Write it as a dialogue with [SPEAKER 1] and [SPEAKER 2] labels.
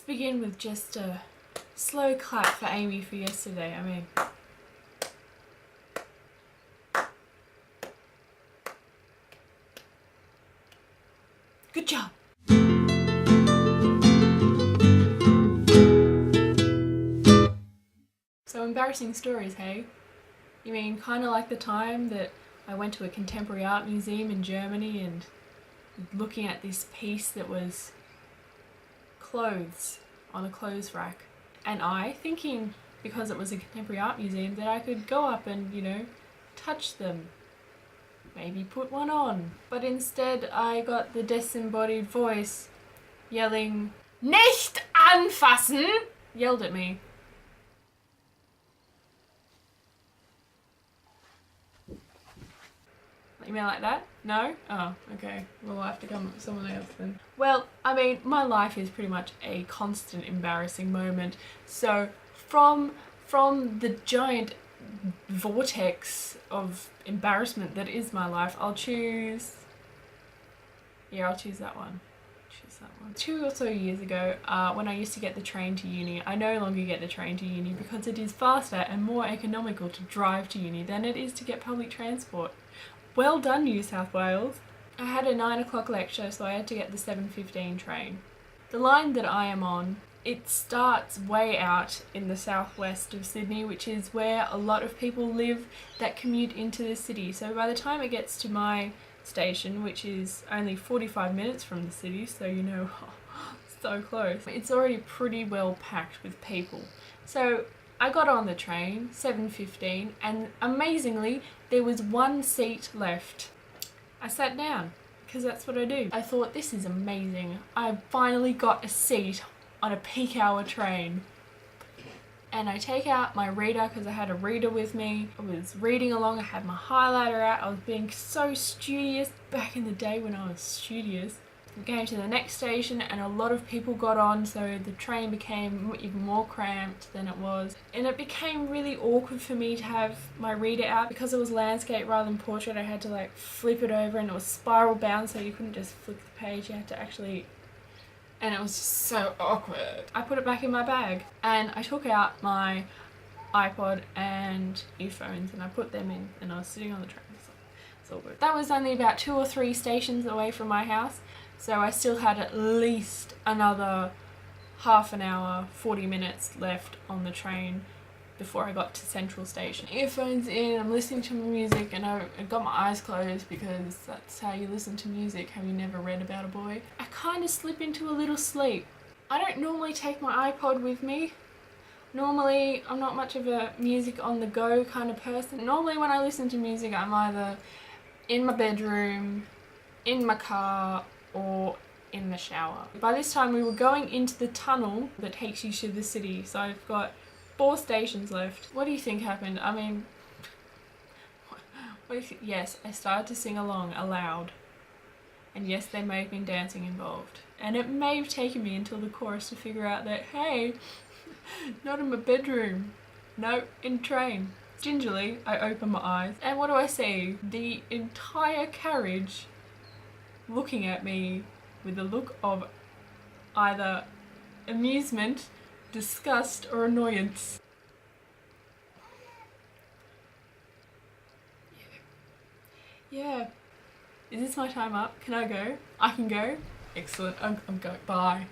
[SPEAKER 1] Let's begin with just a slow clap for Amy for yesterday. I mean, good job. So embarrassing stories, hey? You mean kind of like the time that I went to a contemporary art museum in Germany and looking at this piece that was clothes on a clothes rack, and I, thinking because it was a contemporary art museum that I could go up and, you know, touch them, maybe put one on. But instead I got the disembodied voice yelling, "Nicht anfassen!" yelled at me. You mean like that? No? Oh, okay. Well, I'll have to come up with someone else then. Well, I mean, my life is pretty much a constant embarrassing moment. So from the giant vortex of embarrassment that is my life, I'll choose that one. 2 or so years ago, when I used to get the train to uni, I no longer get the train to uni because it is faster and more economical to drive to uni than it is to get public transport. Well done, New South Wales. I had a 9 o'clock lecture, so I had to get the 7:15 train. The line that I am on, it starts way out in the southwest of Sydney, which is where a lot of people live that commute into the city. So by the time it gets to my station, which is only 45 minutes from the city, so you know, so close, it's already pretty well packed with people. So I got on the train, 7:15, and amazingly, there was one seat left. I sat down, because that's what I do. I thought, this is amazing. I finally got a seat on a peak hour train. And I take out my reader, because I had a reader with me. I was reading along, I had my highlighter out. I was being so studious back in the day when I was studious. We came to the next station and a lot of people got on, so the train became even more cramped than it was. And it became really awkward for me to have my reader out. Because it was landscape rather than portrait, I had to like flip it over, and it was spiral bound, so you couldn't just flip the page, you had to actually... And it was just so awkward. I put it back in my bag and I took out my iPod and earphones and I put them in, and I was sitting on the train. It's all good. That was only about 2 or 3 stations away from my house. So I still had at least another half an hour, 40 minutes left on the train before I got to Central Station. Earphones in, I'm listening to my music, and I got my eyes closed because that's how you listen to music. Have you never read about a boy? I kind of slip into a little sleep. I don't normally take my iPod with me. Normally, I'm not much of a music on the go kind of person. Normally when I listen to music, I'm either in my bedroom, in my car, or in the shower. By this time we were going into the tunnel that takes you to the city, so I've got 4 stations left. What do you think happened? I mean, yes, I started to sing along aloud, and yes, there may have been dancing involved, and it may have taken me until the chorus to figure out that, hey, not in my bedroom, no, in train. Gingerly I open my eyes, and what do I see? The entire carriage looking at me with a look of either amusement, disgust, or annoyance. Yeah. Is this my time up? Can I go? I can go? Excellent. I'm going. Bye.